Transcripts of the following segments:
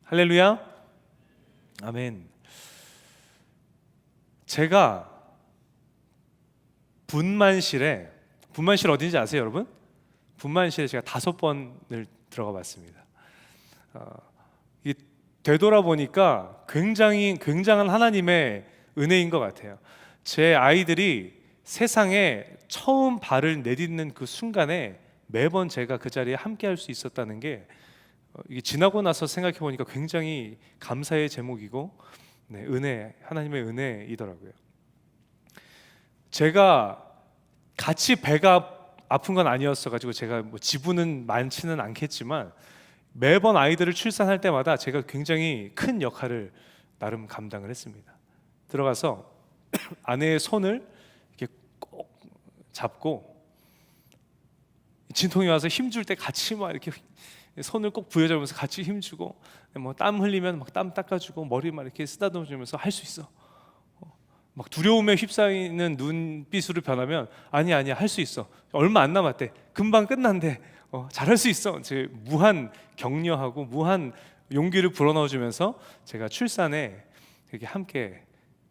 할렐루야. 아멘. 제가 분만실 어딘지 아세요, 여러분? 분만실에 제가 5번을 들어가 봤습니다. 이 되돌아보니까 굉장한 하나님의 은혜인 것 같아요. 제 아이들이 세상에 처음 발을 내딛는 그 순간에 매번 제가 그 자리에 함께 할 수 있었다는 게 이게 지나고 나서 생각해 보니까 굉장히 감사의 제목이고 하나님의 은혜이더라고요. 제가 같이 배가 아픈 건 아니었어 가지고 제가 뭐 지분은 많지는 않겠지만 매번 아이들을 출산할 때마다 제가 굉장히 큰 역할을 나름 감당을 했습니다. 들어가서 아내의 손을 이렇게 꼭 잡고 진통이 와서 힘줄 때 같이 막 이렇게 손을 꼭 부여잡으면서 같이 힘주고, 뭐 땀 흘리면 막 땀 닦아주고 머리 막 이렇게 쓰다듬어 주면서 할 수 있어. 막 두려움에 휩싸이는 눈빛으로 변하면 아니야 할 수 있어. 얼마 안 남았대. 금방 끝난대. 잘할 수 있어. 제 무한 격려하고 무한 용기를 불어넣어 주면서 제가 출산에 되게 함께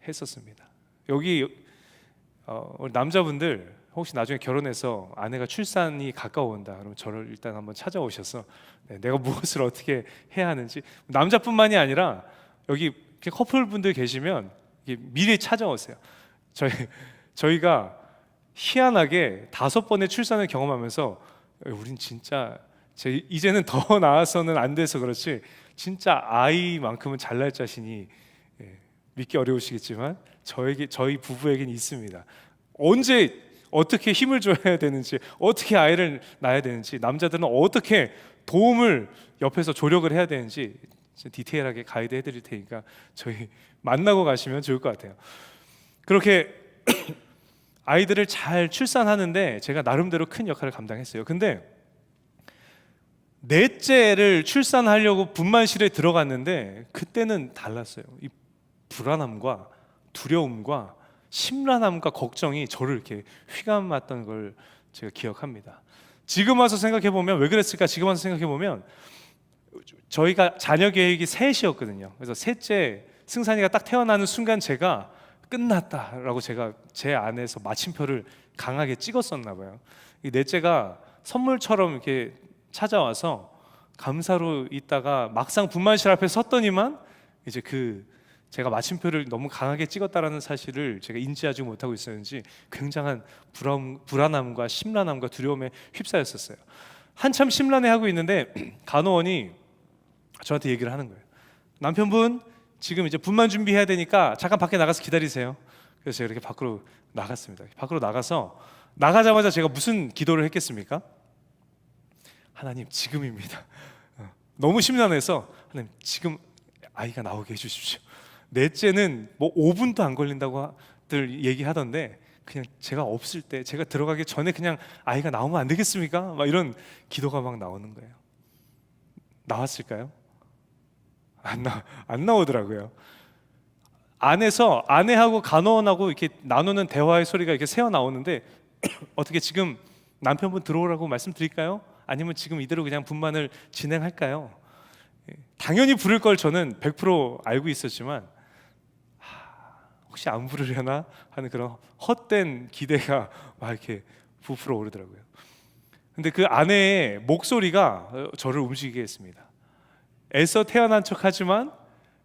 했었습니다. 여기 우리 남자분들 혹시 나중에 결혼해서 아내가 출산이 가까워온다 그러면 저를 일단 한번 찾아오셔서 내가 무엇을 어떻게 해야 하는지, 남자뿐만이 아니라 여기 커플분들 계시면 미리 찾아오세요. 저희가 희한하게 5번의 출산을 경험하면서 우린 진짜 이제는 더 나아서는 안 돼서 그렇지 진짜 아이만큼은 잘날 자신이, 믿기 어려우시겠지만 저희 부부에겐 있습니다. 언제 어떻게 힘을 줘야 되는지, 어떻게 아이를 낳아야 되는지, 남자들은 어떻게 도움을 옆에서 조력을 해야 되는지 디테일하게 가이드 해드릴 테니까 저희 만나고 가시면 좋을 것 같아요. 그렇게 아이들을 잘 출산하는데 제가 나름대로 큰 역할을 감당했어요. 근데 넷째를 출산하려고 분만실에 들어갔는데 그때는 달랐어요. 이 불안함과 두려움과 심란함과 걱정이 저를 이렇게 휘감았던 걸 제가 기억합니다. 지금 와서 생각해 보면 왜 그랬을까? 지금 와서 생각해 보면 저희가 자녀 계획이 셋이었거든요. 그래서 셋째 승산이가 딱 태어나는 순간 제가 끝났다라고 제가 제 안에서 마침표를 강하게 찍었었나 봐요. 이 넷째가 선물처럼 이렇게 찾아와서 감사로 있다가 막상 분만실 앞에 섰더니만 이제 제가 마침표를 너무 강하게 찍었다라는 사실을 제가 인지하지 못하고 있었는지 굉장한 불안함과 심란함과 두려움에 휩싸였었어요. 한참 심란해하고 있는데 간호원이 저한테 얘기를 하는 거예요. 남편분 지금 이제 분만 준비해야 되니까 잠깐 밖에 나가서 기다리세요. 그래서 제가 이렇게 밖으로 나갔습니다. 밖으로 나가서 나가자마자 제가 무슨 기도를 했겠습니까? 하나님 지금입니다. 너무 심란해서 하나님 지금 아이가 나오게 해주십시오. 넷째는 뭐 5분도 안 걸린다고들 얘기하던데 그냥 제가 없을 때, 제가 들어가기 전에 그냥 아이가 나오면 안 되겠습니까? 막 이런 기도가 막 나오는 거예요. 나왔을까요? 안 나오더라고요. 안에서 아내하고 간호원하고 이렇게 나누는 대화의 소리가 이렇게 새어 나오는데 어떻게 지금 남편분 들어오라고 말씀드릴까요? 아니면 지금 이대로 그냥 분만을 진행할까요? 당연히 부를 걸 저는 100% 알고 있었지만 혹시 안 부르려나 하는 그런 헛된 기대가 막 이렇게 부풀어 오르더라고요. 근데 그 아내의 목소리가 저를 움직이게 했습니다. 애써 태어난 척하지만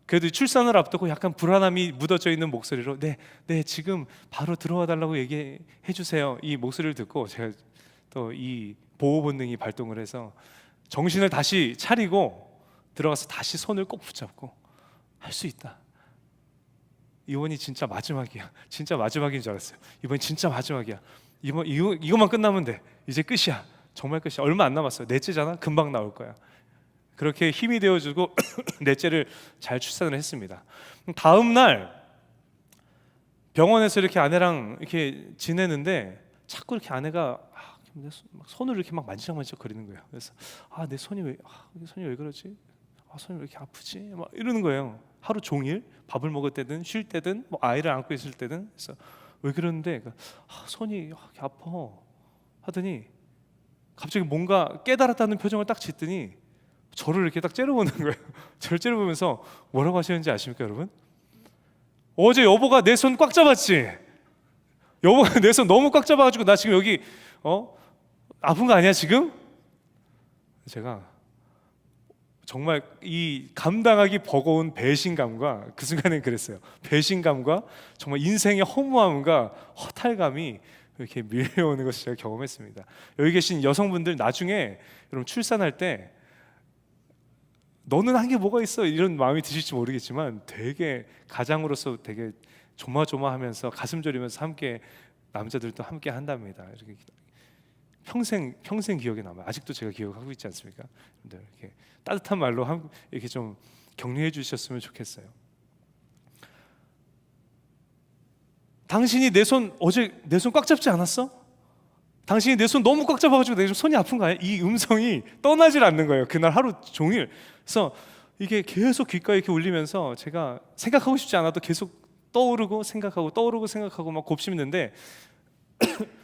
그래도 출산을 앞두고 약간 불안함이 묻어져 있는 목소리로 네 지금 바로 들어와 달라고 얘기해 주세요. 이 목소리를 듣고 제가 또 이 보호 본능이 발동을 해서 정신을 다시 차리고 들어가서 다시 손을 꼭 붙잡고 할 수 있다. 이번이 진짜 마지막이야. 진짜 마지막인 줄 알았어요. 이번이 진짜 마지막이야. 이것만 끝나면 돼. 이제 끝이야. 정말 끝이야. 얼마 안 남았어요. 넷째잖아. 금방 나올 거야. 그렇게 힘이 되어주고 넷째를 잘 출산을 했습니다. 다음 날 병원에서 이렇게 아내랑 이렇게 지내는데 자꾸 이렇게 아내가 손을 이렇게 막 만지작만지작 거리는 거예요. 그래서 내 손이 왜 그러지? 손이 왜 이렇게 아프지? 막 이러는 거예요. 하루 종일 밥을 먹을 때든 쉴 때든 뭐 아이를 안고 있을 때든. 그래서 왜 그러는데 손이 이렇게 아파 하더니 갑자기 뭔가 깨달았다는 표정을 딱 짓더니 저를 이렇게 딱 째려보는 거예요. 저를 째려보면서 뭐라고 하시는지 아십니까, 여러분? 어제 여보가 내 손 꽉 잡았지? 여보가 내 손 너무 꽉 잡아가지고 나 지금 여기 아픈 거 아니야 지금? 제가 정말 이 감당하기 버거운 배신감과, 그 순간엔 그랬어요. 배신감과 정말 인생의 허무함과 허탈감이 이렇게 밀려오는 것을 제가 경험했습니다. 여기 계신 여성분들, 나중에 여러분 출산할 때 너는 한 게 뭐가 있어 이런 마음이 드실지 모르겠지만 되게 가장으로서 되게 조마조마하면서 가슴 졸이면서 함께, 남자들도 함께 한답니다. 이렇게 평생 기억에 남아요. 아직도 제가 기억하고 있지 않습니까? 이렇게 따뜻한 말로 이렇게 좀 격려해 주셨으면 좋겠어요. 당신이 어제 내 손 꽉 잡지 않았어? 당신이 내 손 너무 꽉 잡아가지고 내 손이 아픈 거 아니야? 이 음성이 떠나질 않는 거예요. 그날 하루 종일. 그래서 이게 계속 귓가에 이렇게 울리면서 제가 생각하고 싶지 않아도 계속 떠오르고 생각하고 막 곱씹는데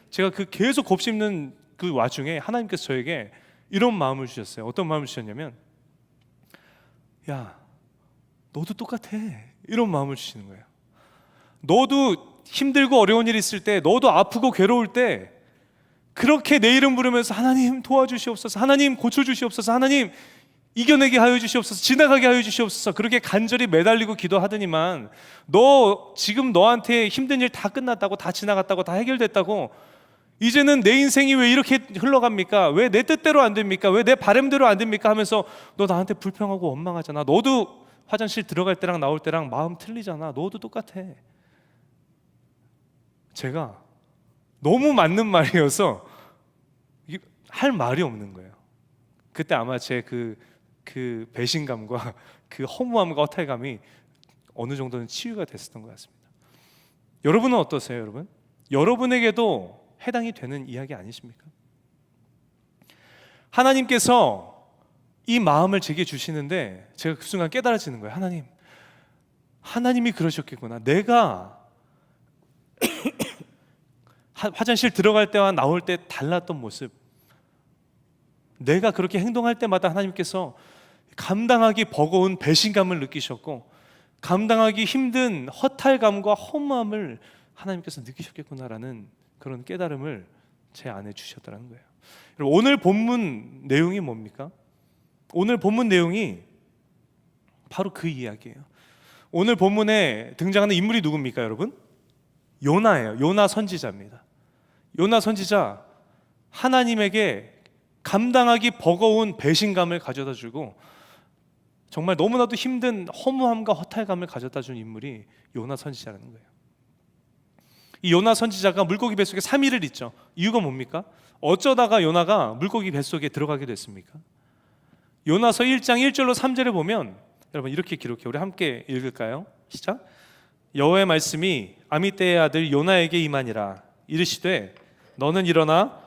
제가 그 계속 곱씹는 그 와중에 하나님께서 저에게 이런 마음을 주셨어요. 어떤 마음을 주셨냐면, 야, 너도 똑같아. 이런 마음을 주시는 거예요. 너도 힘들고 어려운 일 있을 때, 너도 아프고 괴로울 때 그렇게 내 이름 부르면서 하나님 도와주시옵소서, 하나님 고쳐주시옵소서, 하나님 이겨내게 하여 주시옵소서, 지나가게 하여 주시옵소서, 그렇게 간절히 매달리고 기도하더니만 너 지금 너한테 힘든 일 다 끝났다고, 다 지나갔다고, 다 해결됐다고, 이제는 내 인생이 왜 이렇게 흘러갑니까? 왜 내 뜻대로 안 됩니까? 왜 내 바람대로 안 됩니까? 하면서 너 나한테 불평하고 원망하잖아. 너도 화장실 들어갈 때랑 나올 때랑 마음 틀리잖아. 너도 똑같아. 제가 너무 맞는 말이어서 할 말이 없는 거예요. 그때 아마 제 그 배신감과 그 허무함과 허탈감이 어느 정도는 치유가 됐었던 것 같습니다. 여러분은 어떠세요, 여러분? 여러분에게도 해당이 되는 이야기 아니십니까? 하나님께서 이 마음을 제게 주시는데 제가 그 순간 깨달아지는 거예요. 하나님이 그러셨겠구나. 내가 화장실 들어갈 때와 나올 때 달랐던 모습, 내가 그렇게 행동할 때마다 하나님께서 감당하기 버거운 배신감을 느끼셨고 감당하기 힘든 허탈감과 허무함을 하나님께서 느끼셨겠구나라는 그런 깨달음을 제 안에 주셨다는 거예요. 오늘 본문 내용이 뭡니까? 오늘 본문 내용이 바로 그 이야기예요. 오늘 본문에 등장하는 인물이 누굽니까, 여러분? 요나예요. 요나 선지자입니다. 요나 선지자, 하나님에게 감당하기 버거운 배신감을 가져다 주고 정말 너무나도 힘든 허무함과 허탈감을 가져다 준 인물이 요나 선지자라는 거예요. 이 요나 선지자가 물고기 뱃속에 3일을 있죠. 이유가 뭡니까? 어쩌다가 요나가 물고기 뱃속에 들어가게 됐습니까? 요나서 1장 1절로 3절에 보면 여러분 이렇게 기록해요. 우리 함께 읽을까요? 시작. 여호와의 말씀이 아미떼의 아들 요나에게 임하니라. 이르시되 너는 일어나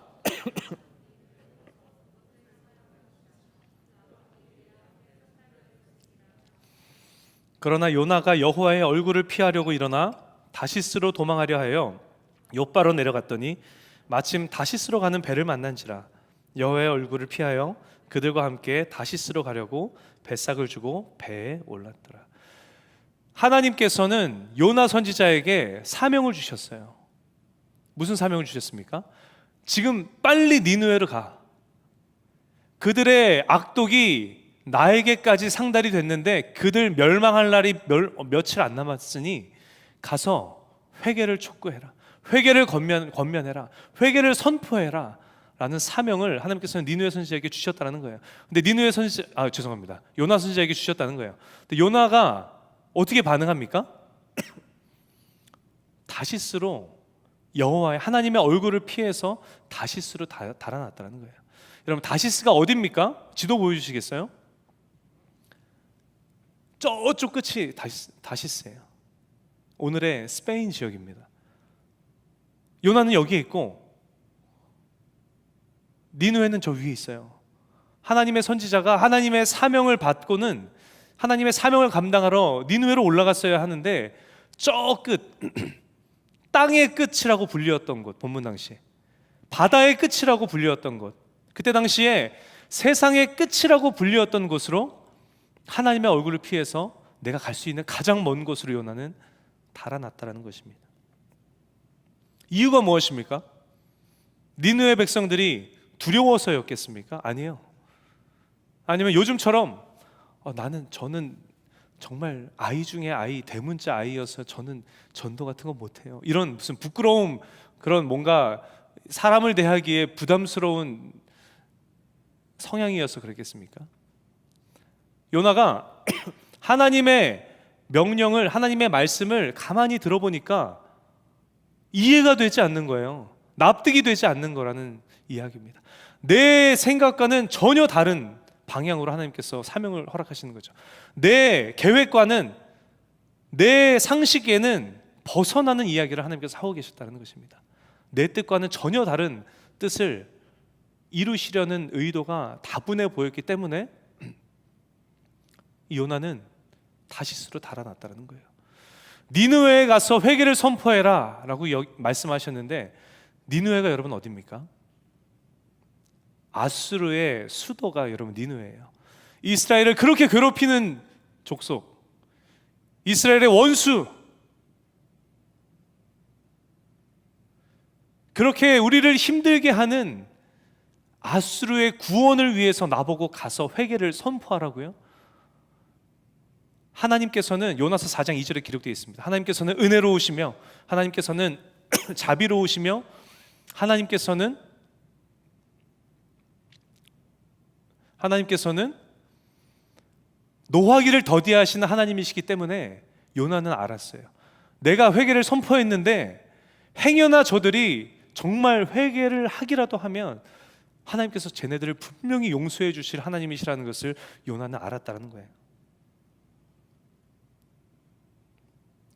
그러나 요나가 여호와의 얼굴을 피하려고 일어나 다시스로 도망하려 하여 욥바로 내려갔더니 마침 다시스로 가는 배를 만난지라. 여호와의 얼굴을 피하여 그들과 함께 다시스로 가려고 뱃삭을 주고 배에 올랐더라. 하나님께서는 요나 선지자에게 사명을 주셨어요. 무슨 사명을 주셨습니까? 지금 빨리 니느웨로 가. 그들의 악독이 나에게까지 상달이 됐는데 그들 멸망할 날이 며칠 안 남았으니 가서 회개를 촉구해라. 회개를 권면해라. 회개를 선포해라. 라는 사명을 하나님께서는 니느웨 선지자에게 주셨다는 거예요. 근데 니느웨 선지자, 죄송합니다. 요나 선지자에게 주셨다는 거예요. 근데 요나가 어떻게 반응합니까? 다시스로 여호와의 하나님의 얼굴을 피해서 다시스로 달아났다는 거예요. 여러분 다시스가 어디입니까? 지도 보여주시겠어요? 저쪽 끝이 다시스예요. 오늘의 스페인 지역입니다. 요나는 여기에 있고 니느웨는 저 위에 있어요. 하나님의 선지자가 하나님의 사명을 받고는 하나님의 사명을 감당하러 니느웨로 올라갔어야 하는데 저 끝, 땅의 끝이라고 불리웠던 곳, 본문 당시에 바다의 끝이라고 불리웠던 곳, 그때 당시에 세상의 끝이라고 불리웠던 곳으로 하나님의 얼굴을 피해서 내가 갈 수 있는 가장 먼 곳으로 요나는 달아났다는 것입니다. 이유가 무엇입니까? 니느웨 백성들이 두려워서였겠습니까? 아니에요. 아니면 요즘처럼 저는 정말 아이 중에 아이, 대문자 아이여서 저는 전도 같은 거 못해요, 이런 무슨 부끄러움, 그런 뭔가 사람을 대하기에 부담스러운 성향이어서 그랬겠습니까? 요나가 하나님의 명령을, 하나님의 말씀을 가만히 들어보니까 이해가 되지 않는 거예요. 납득이 되지 않는 거라는 이야기입니다. 내 생각과는 전혀 다른 방향으로 하나님께서 사명을 허락하시는 거죠. 내 계획과는, 내 상식에는 벗어나는 이야기를 하나님께서 하고 계셨다는 것입니다. 내 뜻과는 전혀 다른 뜻을 이루시려는 의도가 다분해 보였기 때문에 요나는 다시스로 달아났다는 거예요. 니느웨에 가서 회개를 선포해라 라고 말씀하셨는데, 니느웨가 여러분 어디입니까? 아수르의 수도가 여러분 니느웨예요. 이스라엘을 그렇게 괴롭히는 족속, 이스라엘의 원수, 그렇게 우리를 힘들게 하는 아수르의 구원을 위해서 나보고 가서 회개를 선포하라고요? 하나님께서는 요나서 4장 2절에 기록되어 있습니다. 하나님께서는 은혜로우시며, 하나님께서는 자비로우시며, 하나님께서는 노하기를 더디하시는 하나님이시기 때문에 요나는 알았어요. 내가 회개를 선포했는데 행여나 저들이 정말 회개를 하기라도 하면 하나님께서 쟤네들을 분명히 용서해 주실 하나님이시라는 것을 요나는 알았다는 거예요.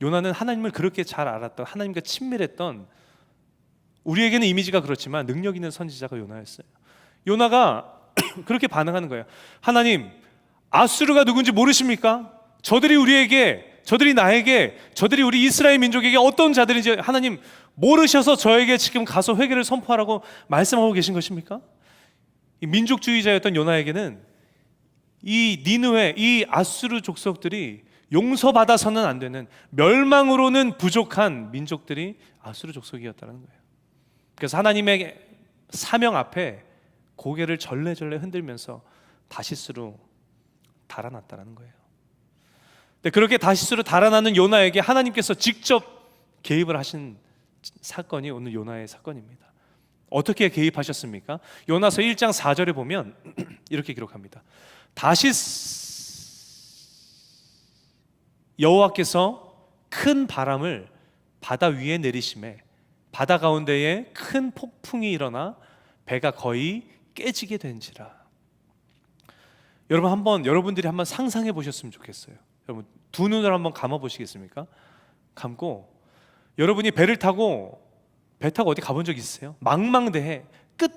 요나는 하나님을 그렇게 잘 알았던, 하나님과 친밀했던, 우리에게는 이미지가 그렇지만 능력 있는 선지자가 요나였어요. 요나가 그렇게 반응하는 거예요. 하나님, 아수르가 누군지 모르십니까? 저들이 나에게, 저들이 우리 이스라엘 민족에게 어떤 자들인지 하나님 모르셔서 저에게 지금 가서 회개를 선포하라고 말씀하고 계신 것입니까? 이 민족주의자였던 요나에게는 이 니느웨, 이 아수르 족속들이 용서받아서는 안 되는, 멸망으로는 부족한 민족들이 아수르 족속이었다는 거예요. 그래서 하나님의 사명 앞에 고개를 절레절레 흔들면서 다시스로 달아났다는 거예요. 근데 그렇게 다시스로 달아나는 요나에게 하나님께서 직접 개입을 하신 사건이 오늘 요나의 사건입니다. 어떻게 개입하셨습니까? 요나서 1장 4절에 보면 이렇게 기록합니다. 여호와께서 큰 바람을 바다 위에 내리심에 바다 가운데에 큰 폭풍이 일어나 배가 거의 깨지게 된지라. 여러분들이 한번 상상해 보셨으면 좋겠어요. 여러분 두 눈을 한번 감아 보시겠습니까? 감고 여러분이 배 타고 어디 가본 적 있으세요? 망망대해, 끝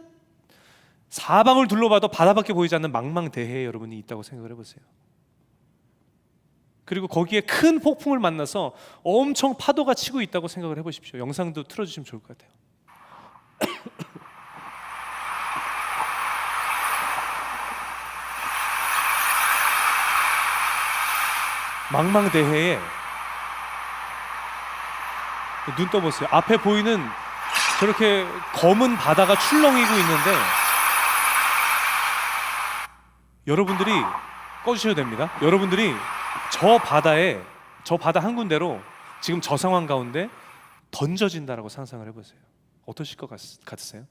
사방을 둘러봐도 바다밖에 보이지 않는 망망대해에 여러분이 있다고 생각을 해보세요. 그리고 거기에 큰 폭풍을 만나서 엄청 파도가 치고 있다고 생각을 해보십시오. 영상도 틀어주시면 좋을 것 같아요. 망망대해에 눈 떠보세요. 앞에 보이는 저렇게 검은 바다가 출렁이고 있는데, 여러분들이 꺼주셔야 됩니다. 여러분들이 저 바다 한 군데로 지금 저 상황 가운데 던져진다라고 상상을 해보세요. 어떠실 것 같으세요?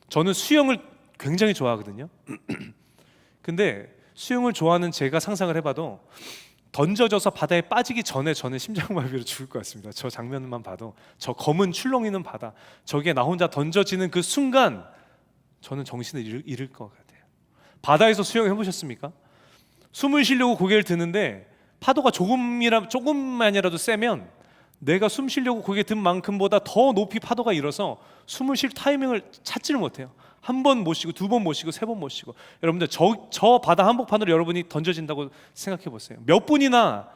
저는 수영을 굉장히 좋아하거든요. 근데 수영을 좋아하는 제가 상상을 해봐도 던져져서 바다에 빠지기 전에 저는 심장마비로 죽을 것 같습니다. 저 장면만 봐도, 저 검은 출렁이는 바다, 저기에 나 혼자 던져지는 그 순간 저는 정신을 잃을 것 같아요. 바다에서 수영해 보셨습니까? 숨을 쉬려고 고개를 드는데 파도가 조금만이라도 세면 내가 숨 쉬려고 고개 든 만큼보다 더 높이 파도가 일어서 숨을 쉴 타이밍을 찾지를 못해요. 한 번 못 쉬고, 두 번 못 쉬고, 세 번 못 쉬고. 여러분들 저 바다 한복판으로 여러분이 던져진다고 생각해 보세요. 몇 분이나,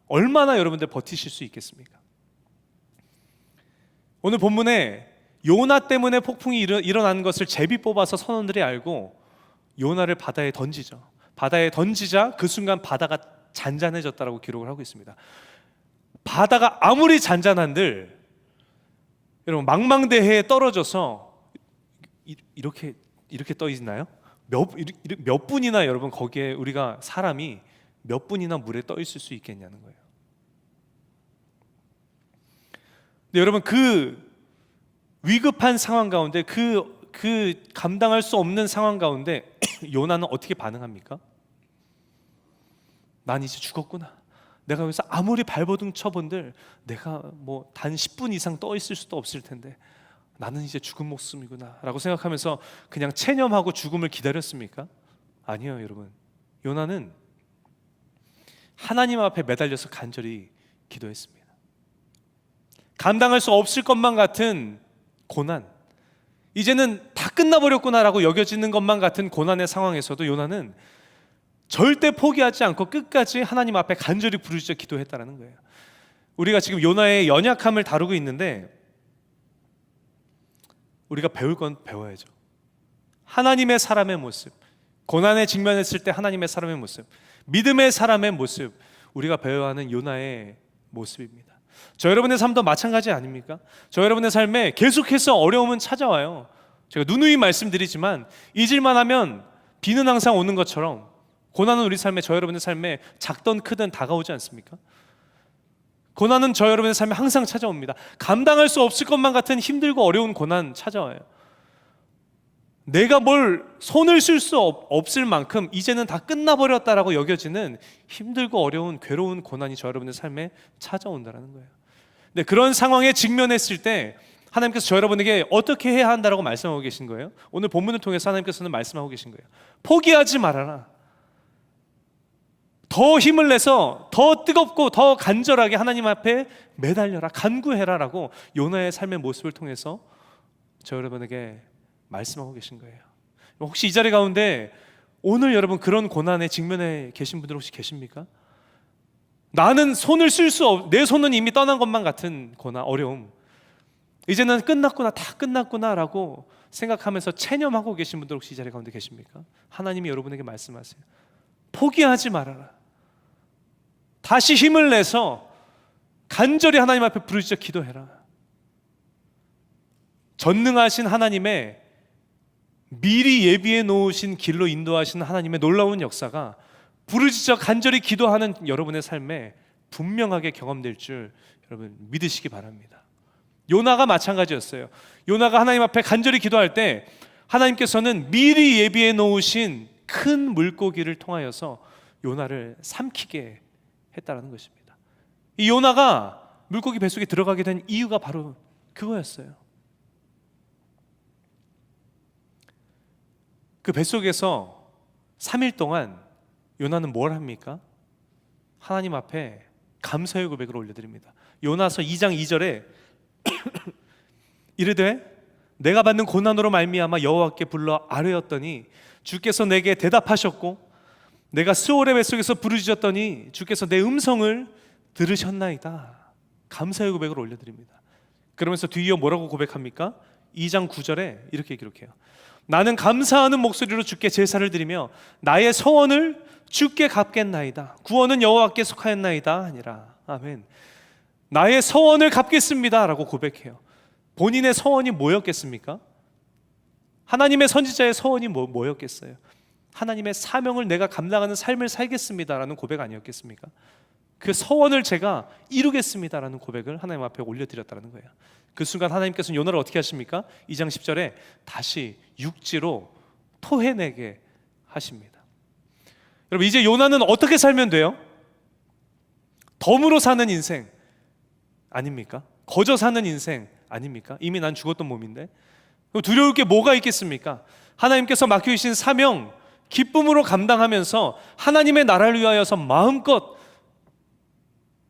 얼마나 여러분들 버티실 수 있겠습니까? 오늘 본문에 요나 때문에 폭풍이 일어난 것을 제비 뽑아서 선원들이 알고 요나를 바다에 던지죠. 바다에 던지자 그 순간 바다가 잔잔해졌다라고 기록을 하고 있습니다. 바다가 아무리 잔잔한들 여러분 망망대해에 떨어져서 이렇게 떠 있나요? 몇 분이나 여러분 거기에 우리가 사람이 몇 분이나 물에 떠 있을 수 있겠냐는 거예요. 근데 여러분 그 위급한 상황 가운데 그 감당할 수 없는 상황 가운데 요나는 어떻게 반응합니까? 난 이제 죽었구나. 내가 여기서 아무리 발버둥 쳐본들 내가 뭐 단 10분 이상 떠 있을 수도 없을 텐데 나는 이제 죽은 목숨이구나 라고 생각하면서 그냥 체념하고 죽음을 기다렸습니까? 아니요, 여러분. 요나는 하나님 앞에 매달려서 간절히 기도했습니다. 감당할 수 없을 것만 같은 고난, 이제는 다 끝나버렸구나라고 여겨지는 것만 같은 고난의 상황에서도 요나는 절대 포기하지 않고 끝까지 하나님 앞에 간절히 부르짖어 기도했다는 거예요. 우리가 지금 요나의 연약함을 다루고 있는데 우리가 배울 건 배워야죠. 하나님의 사람의 모습, 고난에 직면했을 때 하나님의 사람의 모습, 믿음의 사람의 모습, 우리가 배워야 하는 요나의 모습입니다. 저 여러분의 삶도 마찬가지 아닙니까? 저 여러분의 삶에 계속해서 어려움은 찾아와요. 제가 누누이 말씀드리지만 잊을만 하면 비는 항상 오는 것처럼 고난은 우리 삶에, 저 여러분의 삶에 작든 크든 다가오지 않습니까? 고난은 저 여러분의 삶에 항상 찾아옵니다. 감당할 수 없을 것만 같은 힘들고 어려운 고난 찾아와요. 내가 뭘 손을 쓸 수 없을 만큼 이제는 다 끝나버렸다라고 여겨지는 힘들고 어려운 괴로운 고난이 저 여러분의 삶에 찾아온다는 거예요. 근데 그런 상황에 직면했을 때 하나님께서 저 여러분에게 어떻게 해야 한다라고 말씀하고 계신 거예요. 오늘 본문을 통해서 하나님께서는 말씀하고 계신 거예요. 포기하지 말아라. 더 힘을 내서 더 뜨겁고 더 간절하게 하나님 앞에 매달려라, 간구해라 라고 요나의 삶의 모습을 통해서 저 여러분에게 말씀하고 계신 거예요. 혹시 이 자리 가운데 오늘 여러분 그런 고난에 직면해 계신 분들 혹시 계십니까? 나는 손을 쓸 수 없, 내 손은 이미 떠난 것만 같은 고난, 어려움, 이제는 끝났구나, 다 끝났구나 라고 생각하면서 체념하고 계신 분들 혹시 이 자리 가운데 계십니까? 하나님이 여러분에게 말씀하세요. 포기하지 말아라. 다시 힘을 내서 간절히 하나님 앞에 부르짖어 기도해라. 전능하신 하나님의 미리 예비해 놓으신 길로 인도하신 하나님의 놀라운 역사가 부르짖어 간절히 기도하는 여러분의 삶에 분명하게 경험될 줄 여러분 믿으시기 바랍니다. 요나가 마찬가지였어요. 요나가 하나님 앞에 간절히 기도할 때 하나님께서는 미리 예비해 놓으신 큰 물고기를 통하여서 요나를 삼키게 했다라는 것입니다. 이 요나가 물고기 뱃속에 들어가게 된 이유가 바로 그거였어요. 그 뱃속에서 3일 동안 요나는 뭘 합니까? 하나님 앞에 감사의 고백을 올려드립니다. 요나서 2장 2절에 이르되 내가 받는 고난으로 말미암아 여호와께 불러 아뢰었더니 주께서 내게 대답하셨고 내가 스올의 뱃속에서 부르짖었더니 주께서 내 음성을 들으셨나이다. 감사의 고백을 올려드립니다. 그러면서 뒤이어 뭐라고 고백합니까? 2장 9절에 이렇게 기록해요. 나는 감사하는 목소리로 주께 제사를 드리며 나의 서원을 주께 갚겠나이다. 구원은 여호와께 속하였나이다 아니라. 아멘. 나의 서원을 갚겠습니다 라고 고백해요. 본인의 서원이 뭐였겠습니까? 하나님의 선지자의 서원이 뭐였겠어요? 하나님의 사명을 내가 감당하는 삶을 살겠습니다라는 고백 아니었겠습니까? 그 서원을 제가 이루겠습니다라는 고백을 하나님 앞에 올려드렸다는 거예요. 그 순간 하나님께서는 요나를 어떻게 하십니까? 2장 10절에 다시 육지로 토해내게 하십니다. 여러분 이제 요나는 어떻게 살면 돼요? 덤으로 사는 인생 아닙니까? 거저 사는 인생 아닙니까? 이미 난 죽었던 몸인데 두려울 게 뭐가 있겠습니까? 하나님께서 맡겨주신 사명 기쁨으로 감당하면서 하나님의 나라를 위하여서 마음껏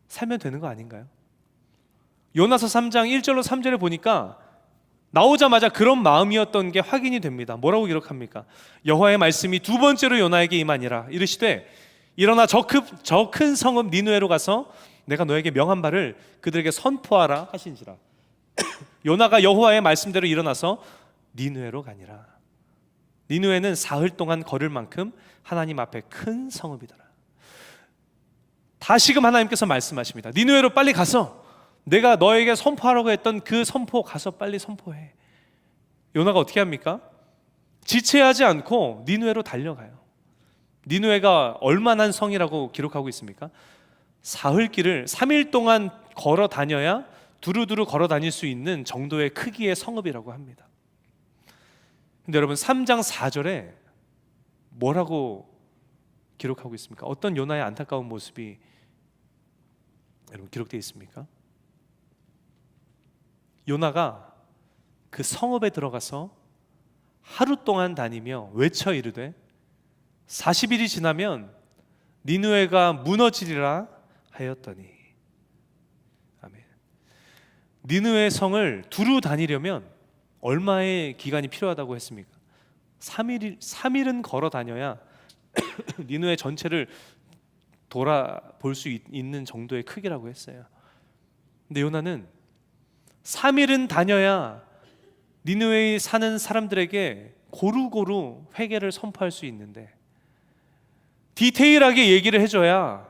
살면 되는 거 아닌가요? 요나서 3장 1절로 3절에 보니까 나오자마자 그런 마음이었던 게 확인이 됩니다. 뭐라고 기록합니까? 여호와의 말씀이 두 번째로 요나에게 임하니라. 이르시되 일어나 저 큰 성읍 니느웨로 가서 내가 너에게 명한 바를 그들에게 선포하라 하신지라. 요나가 여호와의 말씀대로 일어나서 니느웨로 가니라. 니느웨는 사흘 동안 걸을 만큼 하나님 앞에 큰 성읍이더라. 다시금 하나님께서 말씀하십니다. 니느웨로 빨리 가서 내가 너에게 선포하라고 했던 그 선포 가서 빨리 선포해. 요나가 어떻게 합니까? 지체하지 않고 니느웨로 달려가요. 니느웨가 얼마나 성이라고 기록하고 있습니까? 사흘 길을 3일 동안 걸어 다녀야 두루두루 걸어 다닐 수 있는 정도의 크기의 성읍이라고 합니다. 근데 여러분 3장 4절에 뭐라고 기록하고 있습니까? 어떤 요나의 안타까운 모습이 여러분 기록되어 있습니까? 요나가 그 성읍에 들어가서 하루 동안 다니며 외쳐 이르되 40일이 지나면 니느웨가 무너지리라 하였더니. 아멘. 니느웨 성을 두루 다니려면 얼마의 기간이 필요하다고 했습니까? 3일은 걸어 다녀야 니느웨 전체를 돌아볼 수 있는 정도의 크기라고 했어요. 근데 요나는 3일은 다녀야 니느웨에 사는 사람들에게 고루고루 회개를 선포할 수 있는데, 디테일하게 얘기를 해줘야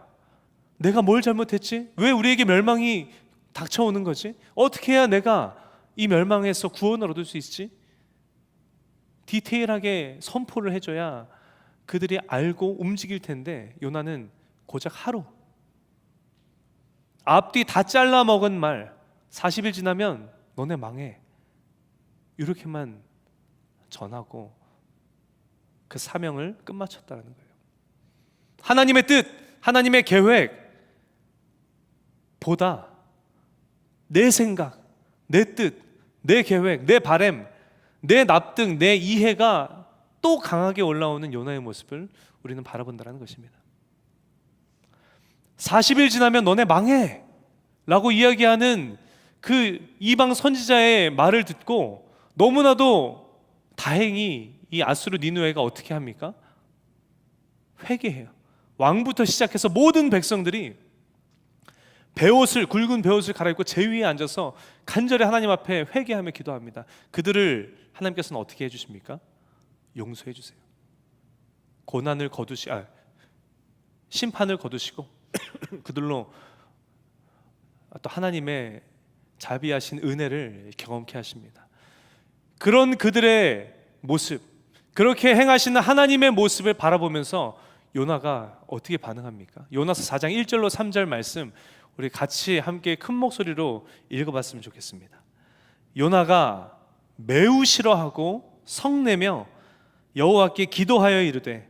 내가 뭘 잘못했지? 왜 우리에게 멸망이 닥쳐오는 거지? 어떻게 해야 내가 이 멸망에서 구원을 얻을 수 있지? 디테일하게 선포를 해줘야 그들이 알고 움직일 텐데, 요나는 고작 하루, 앞뒤 다 잘라 먹은 말, 40일 지나면 너네 망해, 이렇게만 전하고 그 사명을 끝마쳤다는 거예요. 하나님의 뜻, 하나님의 계획 보다 내 생각, 내 뜻, 내 계획, 내 바램, 내 납득, 내 이해가 또 강하게 올라오는 요나의 모습을 우리는 바라본다는 것입니다. 40일 지나면 너네 망해 라고 이야기하는 그 이방 선지자의 말을 듣고 너무나도 다행히 이 아수르 니느웨가 어떻게 합니까? 회개해요. 왕부터 시작해서 모든 백성들이 굵은 베옷을 갈아입고 제 위에 앉아서 간절히 하나님 앞에 회개하며 기도합니다. 그들을 하나님께서는 어떻게 해주십니까? 용서해 주세요. 심판을 거두시고 그들로 또 하나님의 자비하신 은혜를 경험케 하십니다. 그런 그들의 모습, 그렇게 행하시는 하나님의 모습을 바라보면서 요나가 어떻게 반응합니까? 요나서 4장 1절로 3절 말씀 우리 같이 함께 큰 목소리로 읽어봤으면 좋겠습니다. 요나가 매우 싫어하고 성내며 여호와께 기도하여 이르되,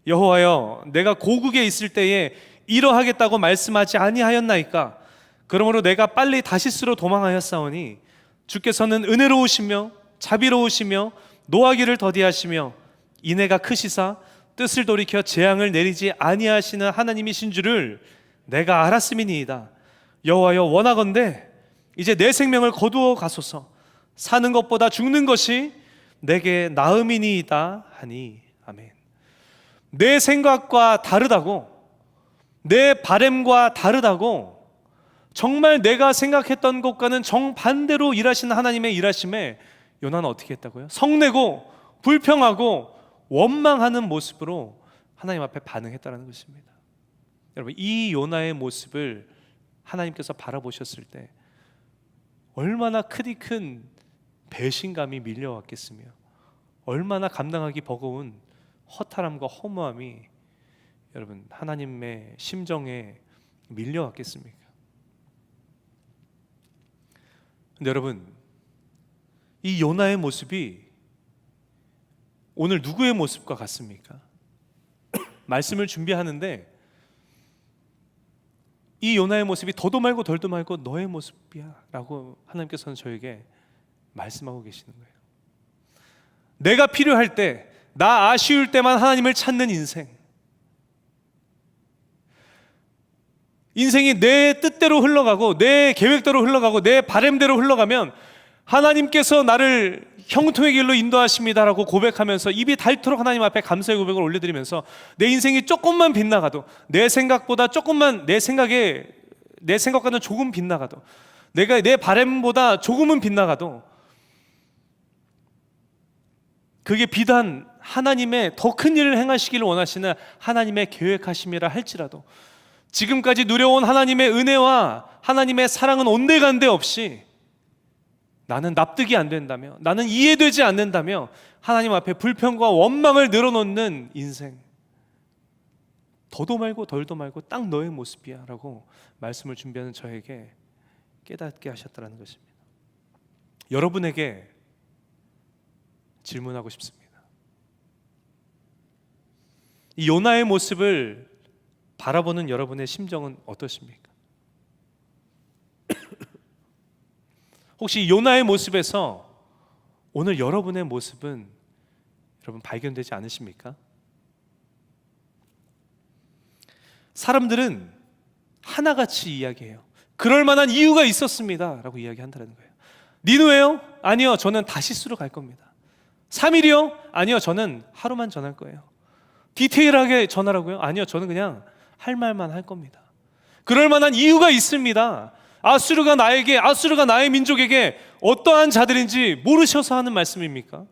여호와여, 내가 고국에 있을 때에 이러하겠다고 말씀하지 아니하였나이까? 그러므로 내가 빨리 다시스로 도망하였사오니 주께서는 은혜로우시며 자비로우시며 노하기를 더디하시며 인애가 크시사 뜻을 돌이켜 재앙을 내리지 아니하시는 하나님이신 줄을 내가 알았음이니이다. 여호와여, 원하건대 이제 내 생명을 거두어 가소서. 사는 것보다 죽는 것이 내게 나음이니이다 하니. 아멘. 내 생각과 다르다고, 내 바램과 다르다고, 정말 내가 생각했던 것과는 정반대로 일하시는 하나님의 일하심에 요나는 어떻게 했다고요? 성내고 불평하고 원망하는 모습으로 하나님 앞에 반응했다는 것입니다. 여러분, 이 요나의 모습을 하나님께서 바라보셨을 때 얼마나 큰 배신감이 밀려왔겠으며, 얼마나 감당하기 버거운 허탈함과 허무함이 여러분 하나님의 심정에 밀려왔겠습니까? 근데 여러분, 이 요나의 모습이 오늘 누구의 모습과 같습니까? 말씀을 준비하는데 이 요나의 모습이 더도 말고 덜도 말고 너의 모습이야 라고 하나님께서는 저에게 말씀하고 계시는 거예요. 내가 필요할 때, 나 아쉬울 때만 하나님을 찾는 인생이 내 뜻대로 흘러가고 내 계획대로 흘러가고 내 바램대로 흘러가면 하나님께서 나를 형통의 길로 인도하십니다라고 고백하면서 입이 닳도록 하나님 앞에 감사의 고백을 올려드리면서 내 인생이 조금만 빗나가도, 내 생각보다 조금만, 내 생각과는 조금 빗나가도, 내 바램보다 조금은 빗나가도 그게 비단 하나님의 더 큰 일을 행하시기를 원하시는 하나님의 계획하심이라 할지라도 지금까지 누려온 하나님의 은혜와 하나님의 사랑은 온데간데 없이 나는 납득이 안 된다며, 나는 이해되지 않는다며 하나님 앞에 불평과 원망을 늘어놓는 인생, 더도 말고 덜도 말고 딱 너의 모습이야 라고 말씀을 준비하는 저에게 깨닫게 하셨다는 것입니다. 여러분에게 질문하고 싶습니다. 이 요나의 모습을 바라보는 여러분의 심정은 어떠십니까? 혹시 요나의 모습에서 오늘 여러분의 모습은 여러분 발견되지 않으십니까? 사람들은 하나같이 이야기해요. 그럴 만한 이유가 있었습니다 라고 이야기한다는 거예요. 니누에요? 아니요, 저는 다시스로 갈 겁니다. 3일이요? 아니요, 저는 하루만 전할 거예요. 디테일하게 전하라고요? 아니요, 저는 그냥 할 말만 할 겁니다. 그럴 만한 이유가 있습니다. 아수르가 나의 민족에게 어떠한 자들인지 모르셔서 하는 말씀입니까?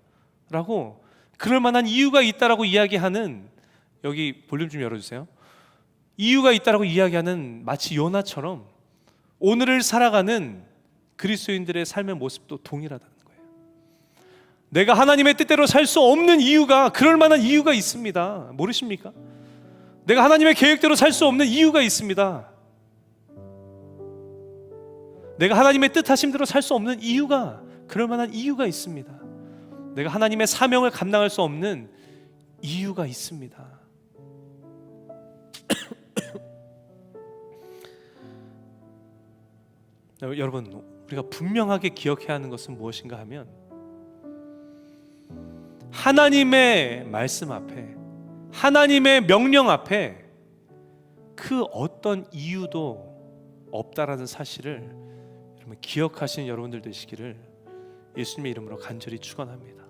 라고 그럴 만한 이유가 있다라고 이야기하는, 여기 볼륨 좀 열어주세요. 이유가 있다라고 이야기하는 마치 요나처럼 오늘을 살아가는 그리스도인들의 삶의 모습도 동일하다는 거예요. 내가 하나님의 뜻대로 살 수 없는 이유가, 그럴 만한 이유가 있습니다. 모르십니까? 내가 하나님의 계획대로 살 수 없는 이유가 있습니다. 내가 하나님의 뜻하심대로 살 수 없는 이유가, 그럴 만한 이유가 있습니다. 내가 하나님의 사명을 감당할 수 없는 이유가 있습니다. 여러분, 우리가 분명하게 기억해야 하는 것은 무엇인가 하면 하나님의 말씀 앞에, 하나님의 명령 앞에 그 어떤 이유도 없다라는 사실을 여러분 기억하시는 여러분들 되시기를 예수님의 이름으로 간절히 축원합니다.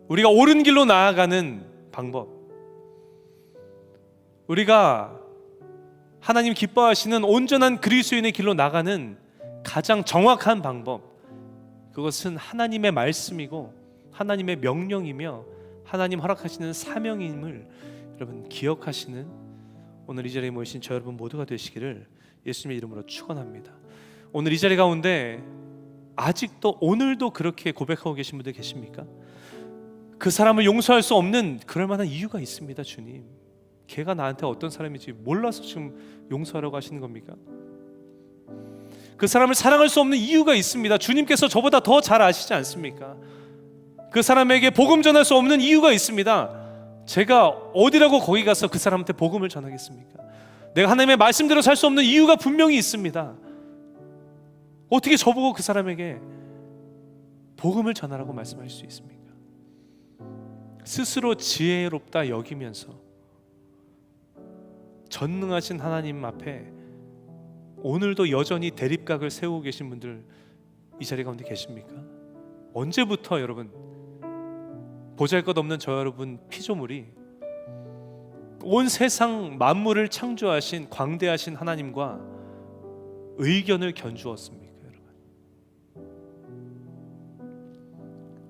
우리가 옳은 길로 나아가는 방법, 우리가 하나님 기뻐하시는 온전한 그리스도인의 길로 나가는 가장 정확한 방법, 그것은 하나님의 말씀이고 하나님의 명령이며 하나님 허락하시는 사명임을 여러분 기억하시는 오늘 이 자리에 모이신 저 여러분 모두가 되시기를 예수님의 이름으로 축원합니다. 오늘 이 자리 가운데 아직도 오늘도 그렇게 고백하고 계신 분들 계십니까? 그 사람을 용서할 수 없는 그럴 만한 이유가 있습니다. 주님, 걔가 나한테 어떤 사람인지 몰라서 지금 용서하라고 하시는 겁니까? 그 사람을 사랑할 수 없는 이유가 있습니다. 주님께서 저보다 더 잘 아시지 않습니까? 그 사람에게 복음 전할 수 없는 이유가 있습니다. 제가 어디라고 거기 가서 그 사람한테 복음을 전하겠습니까? 내가 하나님의 말씀대로 살 수 없는 이유가 분명히 있습니다. 어떻게 저보고 그 사람에게 복음을 전하라고 말씀할 수 있습니까? 스스로 지혜롭다 여기면서 전능하신 하나님 앞에 오늘도 여전히 대립각을 세우고 계신 분들 이 자리 가운데 계십니까? 언제부터 여러분 보잘것없는 저 여러분 피조물이 온 세상 만물을 창조하신 광대하신 하나님과 의견을 견주었습니까? 여러분,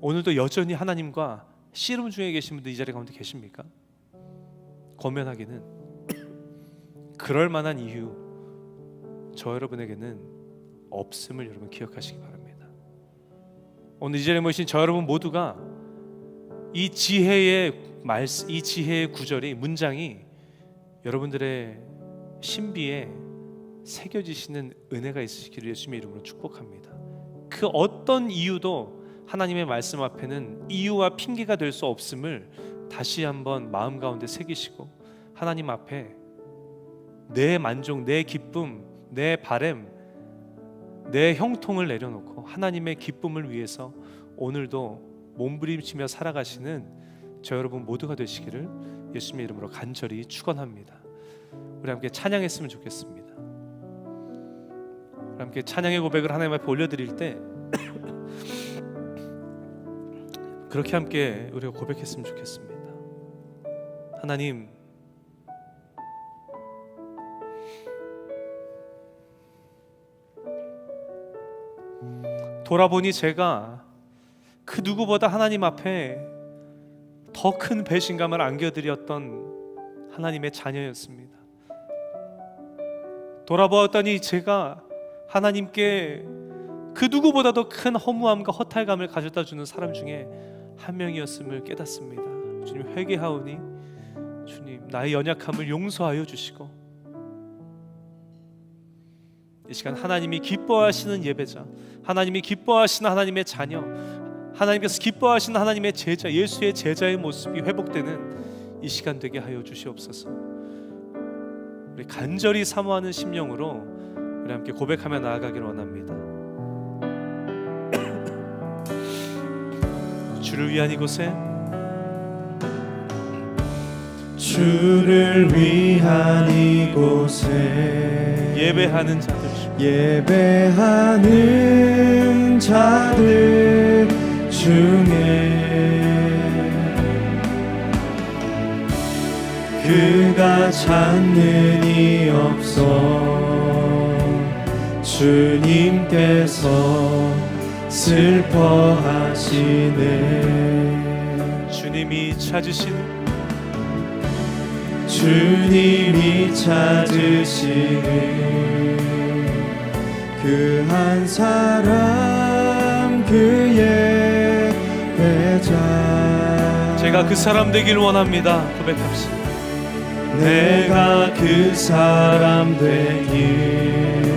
오늘도 여전히 하나님과 씨름 중에 계신 분들 이 자리 가운데 계십니까? 권면하기는 그럴 만한 이유 저 여러분에게는 없음을 여러분 기억하시기 바랍니다. 오늘 이 자리에 모이신 저 여러분 모두가 이 지혜의 말씀, 이 지혜의 구절이, 문장이 여러분들의 신비에 새겨지시는 은혜가 있으시기를 예수님의 이름으로 축복합니다. 그 어떤 이유도 하나님의 말씀 앞에는 이유와 핑계가 될 수 없음을 다시 한번 마음 가운데 새기시고 하나님 앞에 내 만족, 내 기쁨, 내 바램, 내 형통을 내려놓고 하나님의 기쁨을 위해서 오늘도 몸부림치며 살아가시는 저 여러분 모두가 되시기를 예수님의 이름으로 간절히 축원합니다. 우리 함께 찬양했으면 좋겠습니다. 우리 함께 찬양의 고백을 하나님 앞에 올려드릴 때 그렇게 함께 우리가 고백했으면 좋겠습니다. 하나님, 돌아보니 제가 그 누구보다 하나님 앞에 더 큰 배신감을 안겨드렸던 하나님의 자녀였습니다. 돌아보았더니 제가 하나님께 그 누구보다도 큰 허무함과 허탈감을 가져다 주는 사람 중에 한 명이었음을 깨닫습니다. 주님, 회개하오니 주님 나의 연약함을 용서하여 주시고, 이 시간 하나님이 기뻐하시는 예배자, 하나님이 기뻐하시는 하나님의 자녀, 하나님께서 기뻐하시는 하나님의 제자, 예수의 제자의 모습이 회복되는 이 시간 되게 하여 주시옵소서. 우리 간절히 사모하는 심령으로 우리 함께 고백하며 나아가기를 원합니다. 주를 위한 이곳에, 주를 위한 이곳에 예배하는 자들, 예배하는 자들 중에 그가 찾는 이 없어 주님께서 슬퍼하시네. 주님이 찾으시는, 주님이 찾으시는 그 한 사람, 그의 배자. 제가 그 사람 되길 원합니다. 고백합시다. 내가 그 사람 되길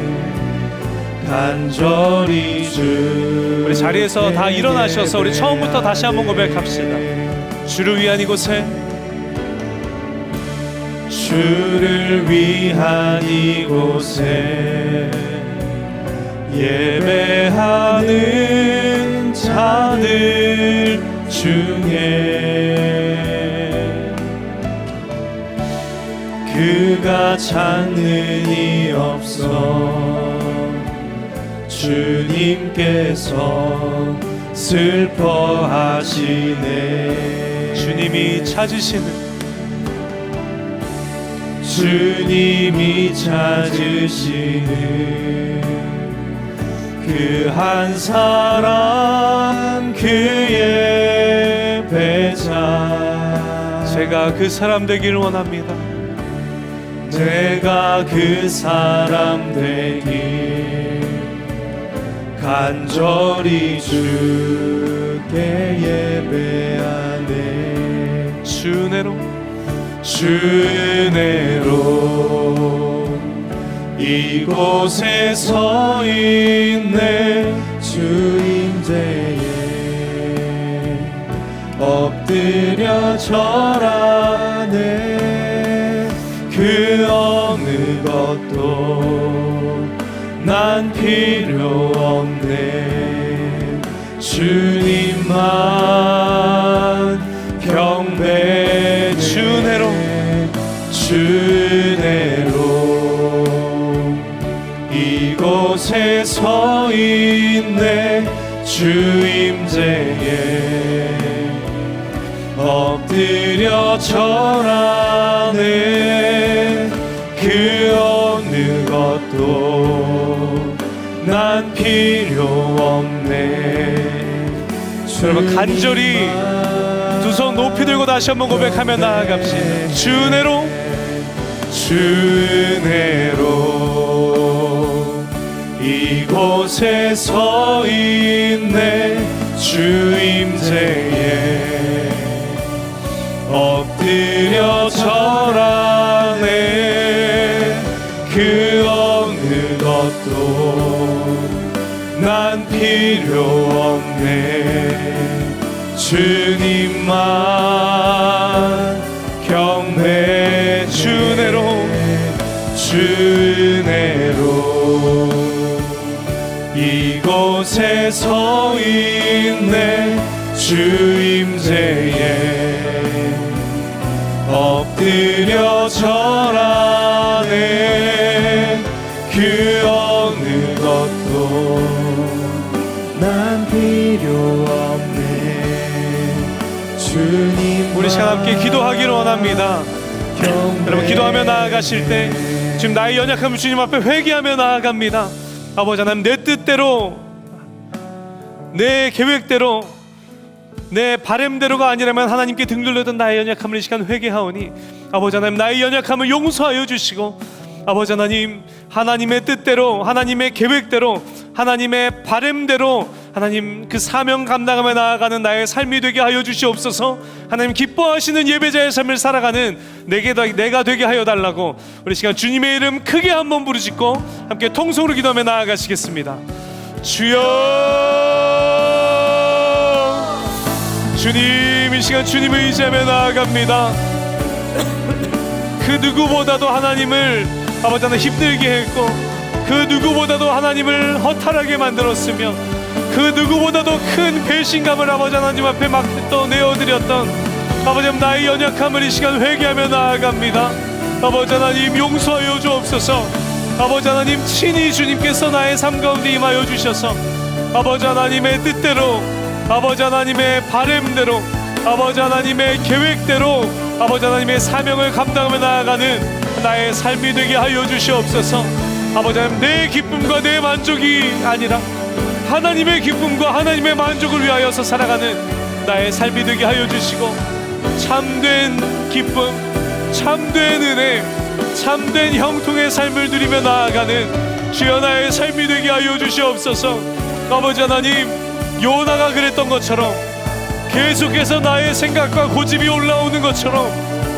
간절히 주. 우리 자리에서 다 일어나셔서 우리 처음부터 다시 한번 고백합시다. 주를 위한 이곳에, 주를 위한 이곳에 예배하는 자들 중에 그가 찾는 이 없어 주님께서 슬퍼하시네. 주님이 찾으시는, 주님이 찾으시는 그 한 사람, 그의 배자. 제가 그 사람 되길 원합니다. 내가 그 사람 되길 간절히 주께 예배하네. 주 은혜로, 주 은혜로 이곳에 서 있네. 주 임재에 엎드려 절하네. 그 어느 것도 난 필요 없네. 주님만 경배. 주 은혜로, 주 은혜로 이곳에 서 있네. 주 임재에 엎드려 절하네. 그 어느 것도 난 필요 없네. 여러분 간절히 두 손 높이 들고 다시 한번 고백하며 나아갑시다. 주 은혜로, 주 은혜로 이곳에 서 있네. 주 임재에 엎드려 절하네. 그 어느 것도 난 필요 없네. 주님만 경배. 주 은혜로, 주 은혜로 이곳에 서 있네. 주 임재에 엎드려 절하네. 그 어느 것도 난 필요 없네. 주님, 우리 시간 함께 기도하기를 원합니다. 여러분 기도하며 나아가실 때 지금 나의 연약함을 주님 앞에 회개하며 나아갑니다. 아버지 하나님, 내 뜻대로, 내 계획대로, 내 바램대로가 아니라면 하나님께 등 돌렸던 나의 연약함을 이 시간 회개하오니 아버지 하나님, 나의 연약함을 용서하여 주시고 아버지 하나님, 하나님의 뜻대로, 하나님의 계획대로, 하나님의 바램대로 하나님 그 사명 감당하며 나아가는 나의 삶이 되게 하여 주시옵소서. 하나님 기뻐하시는 예배자의 삶을 살아가는 내가 되게 하여 달라고 우리 시간 주님의 이름 크게 한번 부르짖고 함께 통성으로 기도하며 나아가시겠습니다. 주여, 주님, 이 시간 주님을 의지하며 나아갑니다. 그 누구보다도 하나님을 아버지 하나님 힘들게 했고, 그 누구보다도 하나님을 허탈하게 만들었으며, 그 누구보다도 큰 배신감을 아버지 하나님 앞에 막 또 내어드렸던 아버지 하나님, 나의 연약함을 이 시간 회개하며 나아갑니다. 아버지 하나님 용서하여 주옵소서. 아버지 하나님 친히 주님께서 나의 삶 가운데 임하여 주셔서 아버지 하나님의 뜻대로, 아버지 하나님의 바램대로, 아버지 하나님의 계획대로 아버지 하나님의 사명을 감당하며 나아가는 나의 삶이 되게 하여 주시옵소서. 아버지 하나님, 내 기쁨과 내 만족이 아니라 하나님의 기쁨과 하나님의 만족을 위하여서 살아가는 나의 삶이 되게 하여 주시고, 참된 기쁨, 참된 은혜, 참된 형통의 삶을 누리며 나아가는 주여 나의 삶이 되게 하여 주시옵소서. 아버지 하나님, 요나가 그랬던 것처럼 계속해서 나의 생각과 고집이 올라오는 것처럼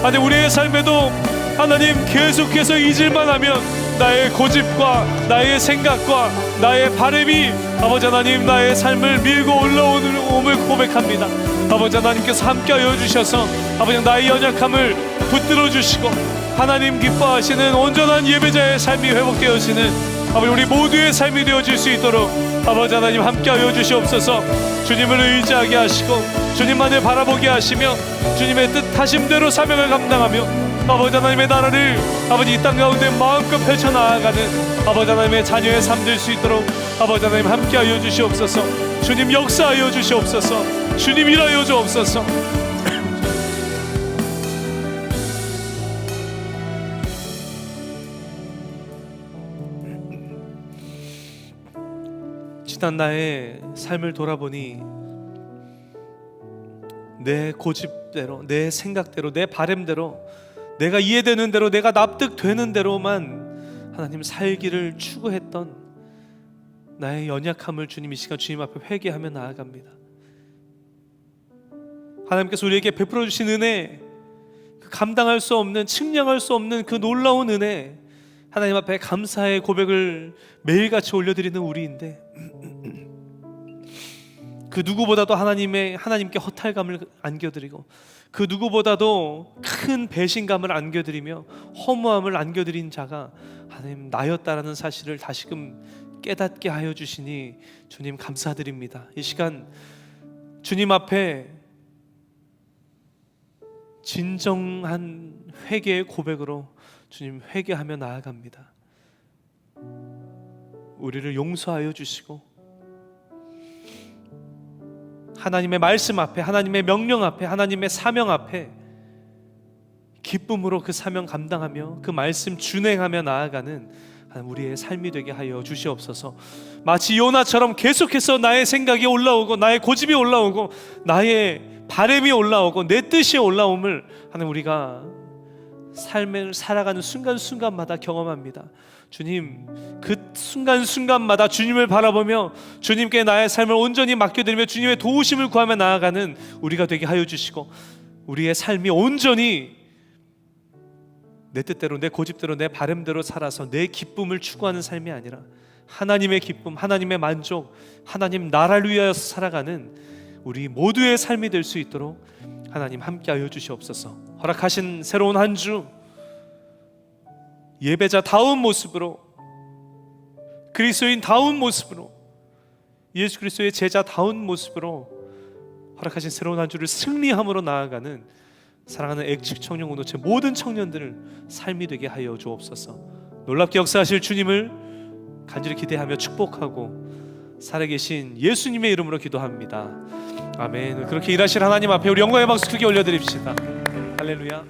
하나님, 우리의 삶에도 하나님 계속해서 잊을만 하면 나의 고집과 나의 생각과 나의 바램이 아버지 하나님 나의 삶을 밀고 올라옴을 고백합니다. 아버지 하나님께서 함께하여 주셔서 아버지 나의 연약함을 붙들어 주시고 하나님 기뻐하시는 온전한 예배자의 삶이 회복되어지는 아버지 우리 모두의 삶이 되어질 수 있도록 아버지 하나님 함께하여 주시옵소서. 주님을 의지하게 하시고 주님만을 바라보게 하시며 주님의 뜻하심대로 사명을 감당하며 아버지 하나님의 나라를 아버지 이 땅 가운데 마음껏 펼쳐나가는 아버지 하나님의 자녀의 삶 될 수 있도록 아버지 하나님 함께하여 주시옵소서. 주님 역사하여 주시옵소서. 주님 일하여 주옵소서. 지난 나의 삶을 돌아보니 내 고집대로, 내 생각대로, 내 바램대로, 내가 이해되는 대로, 내가 납득되는 대로만 하나님 살기를 추구했던 나의 연약함을 주님 이 시간 주님 앞에 회개하며 나아갑니다. 하나님께서 우리에게 베풀어 주신 은혜, 그 감당할 수 없는, 측량할 수 없는 그 놀라운 은혜, 하나님 앞에 감사의 고백을 매일같이 올려드리는 우리인데 그 누구보다도 하나님께 허탈감을 안겨드리고 그 누구보다도 큰 배신감을 안겨드리며 허무함을 안겨드린 자가 하나님 나였다라는 사실을 다시금 깨닫게 하여 주시니 주님 감사드립니다. 이 시간 주님 앞에 진정한 회개의 고백으로 주님 회개하며 나아갑니다. 우리를 용서하여 주시고 하나님의 말씀 앞에, 하나님의 명령 앞에, 하나님의 사명 앞에 기쁨으로 그 사명 감당하며 그 말씀 준행하며 나아가는 우리의 삶이 되게 하여 주시옵소서. 마치 요나처럼 계속해서 나의 생각이 올라오고 나의 고집이 올라오고 나의 바램이 올라오고 내 뜻이 올라옴을 하나님 우리가 삶을 살아가는 순간순간마다 경험합니다. 주님, 그 순간순간마다 주님을 바라보며 주님께 나의 삶을 온전히 맡겨드리며 주님의 도우심을 구하며 나아가는 우리가 되게 하여 주시고 우리의 삶이 온전히 내 뜻대로, 내 고집대로, 내 바램대로 살아서 내 기쁨을 추구하는 삶이 아니라 하나님의 기쁨, 하나님의 만족, 하나님 나라를 위하여서 살아가는 우리 모두의 삶이 될 수 있도록 하나님 함께하여 주시옵소서. 허락하신 새로운 한 주 예배자다운 모습으로, 그리스도인다운 모습으로, 예수 그리스도의 제자다운 모습으로 허락하신 새로운 한 주를 승리함으로 나아가는 사랑하는 액식 청년 공동체 모든 청년들을 삶이 되게 하여 주옵소서. 놀랍게 역사하실 주님을 간절히 기대하며 축복하고 살아계신 예수님의 이름으로 기도합니다. 아멘. 그렇게 일하실 하나님 앞에 우리 영광의 박수 크게 올려드립시다. 할렐루야.